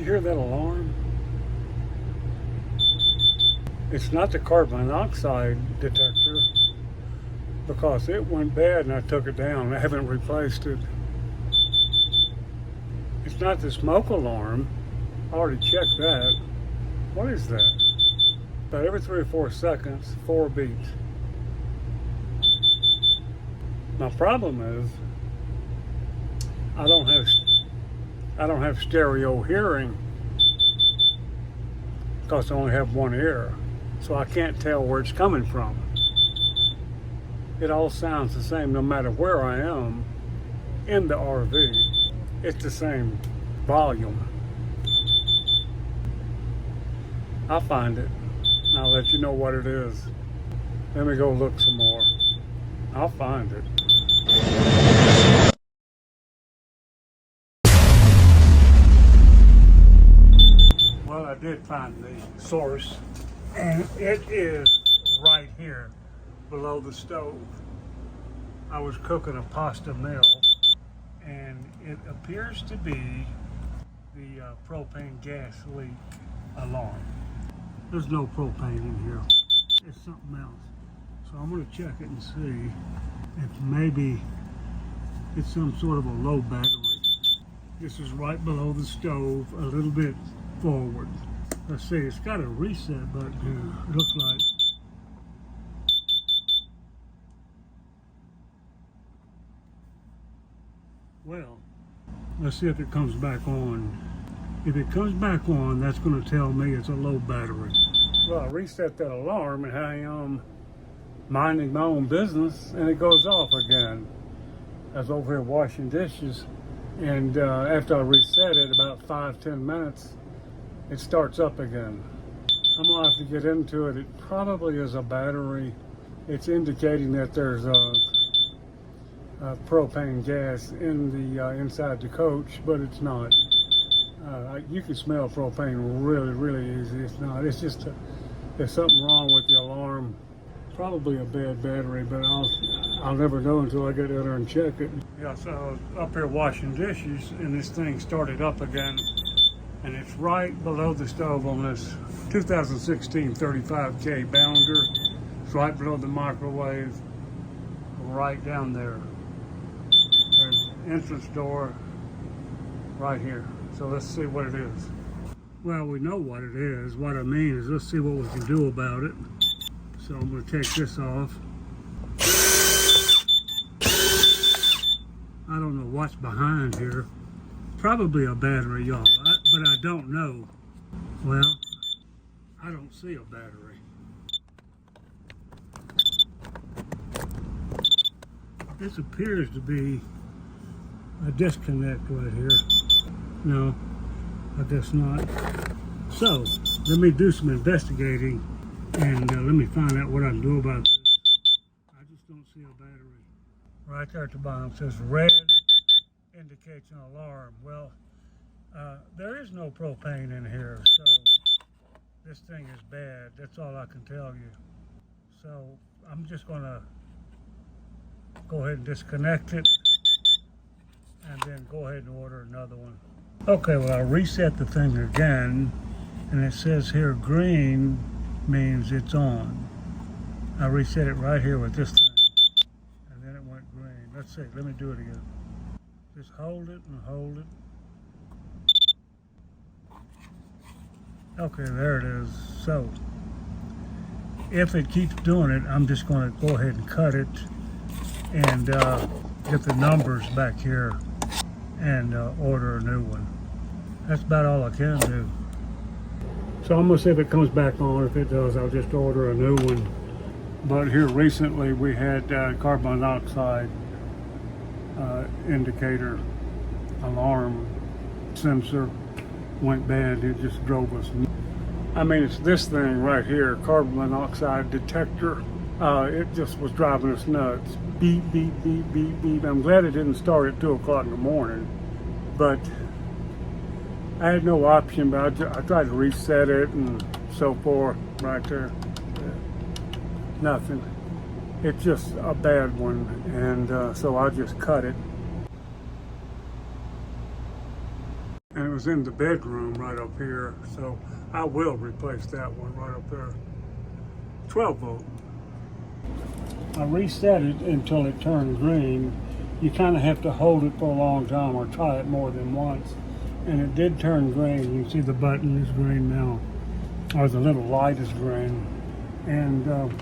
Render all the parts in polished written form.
hear that alarm? It's not the carbon monoxide detector because it went bad and I took it down. I haven't replaced it. It's not the smoke alarm. I already checked that. What is that? About every 3 or 4 seconds, 4 beeps. My problem is I don't have stereo hearing because I only have one ear, so I can't tell where it's coming from. It all sounds the same no matter where I am in the RV. It's the same volume. I'll find it. I'll let you know what it is. Let me go look some more. I'll find it. Well, I did find the source, and it is right here below the stove. I was cooking a pasta meal, and it appears to be the propane gas leak alarm. There's no propane in here. It's something else. So I'm going to check it and see if maybe it's some sort of a low battery. This is right below the stove, a little bit forward. Let's see, it's got a reset button here, it looks like. Well, let's see if it comes back on. If it comes back on, that's going to tell me it's a low battery. Well, I reset that alarm and I am minding my own business and it goes off again. I was over here washing dishes, and after I reset it, about 5-10 minutes, it starts up again. I'm going to have to get into it. It probably is a battery. It's indicating that there's propane gas in the inside the coach, but it's not. You can smell propane really easy. It's not. It's just there's something wrong with the alarm. Probably a bad battery, but I'll never know until I get out there and check it. Yeah, so I was up here washing dishes, and this thing started up again, and it's right below the stove on this 2016 35K Bounder. It's right below the microwave, right down there. There's the entrance door right here. So let's see what it is. Well, we know what it is. What I mean is, let's see what we can do about it. So I'm going to take this off. I don't know what's behind here. Probably a battery, y'all, but I don't know. Well, I don't see a battery. This appears to be a disconnect right here. No, I guess not. So, let me do some investigating and let me find out what I can do about this. I just don't see a battery. Right there at the bottom says red indicates an alarm. Well, there is no propane in here, so this thing is bad. That's all I can tell you. So I'm just going to go ahead and disconnect it and then go ahead and order another one. Okay, well, I reset the thing again, and it says here green means it's on. I reset it right here with this thing, and then it went green. Let's see, let me do it again. Just hold it and hold it. Okay, there it is. So, if it keeps doing it, I'm just going to go ahead and cut it and get the numbers back here and order a new one. That's about all I can do. So I'm gonna see if it comes back on. If it does, I'll just order a new one. But here recently we had carbon monoxide indicator alarm sensor went bad. It just drove us. I mean, it's this thing right here, carbon monoxide detector. It just was driving us nuts. Beep, beep, beep, beep, beep. I'm glad it didn't start at 2 o'clock in the morning, but I had no option, but I tried to reset it and so forth right there. Nothing. It's just a bad one, and so I just cut it. and it was in the bedroom right up here. So I will replace that one right up there. 12 volt. I reset it until it turned green. You kind of have to hold it for a long time or try it more than once. And it did turn green. You can see the button is green now, or the little light is green. And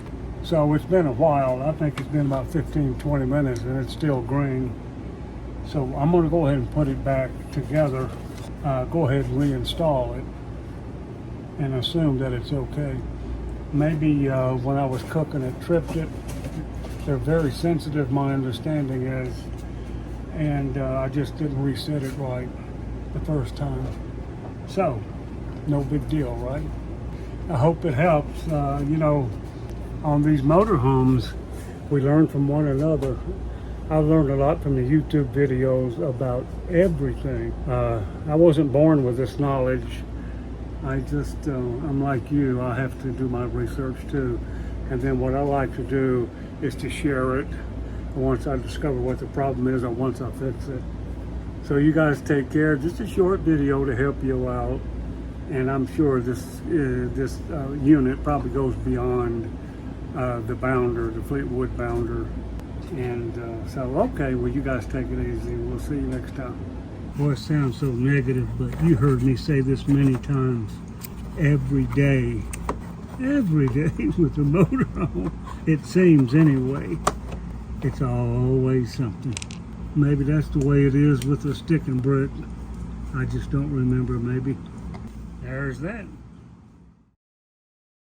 so it's been a while. I think it's been about 15-20 minutes and it's still green. So I'm going to go ahead and put it back together. Go ahead and reinstall it and assume that it's okay. Maybe when I was cooking it tripped it. They're very sensitive, my understanding is, and I just didn't reset it right the first time. So, no big deal, right? I hope it helps. You know, on these motorhomes, we learn from one another. I learned a lot from the YouTube videos about everything. I wasn't born with this knowledge. I just, I'm like you, I have to do my research too. And then what I like to do is to share it once I discover what the problem is or once I fix it. So you guys take care. Just a short video to help you out. And I'm sure this unit probably goes beyond the bounder, the Fleetwood bounder. And so, okay, well, you guys take it easy. We'll see you next time. Boy, it sounds so negative, but you heard me say this many times. Every day with the motorhome, it seems anyway, it's always something. Maybe that's the way it is with the stick and brick. I just don't remember, maybe. There's that.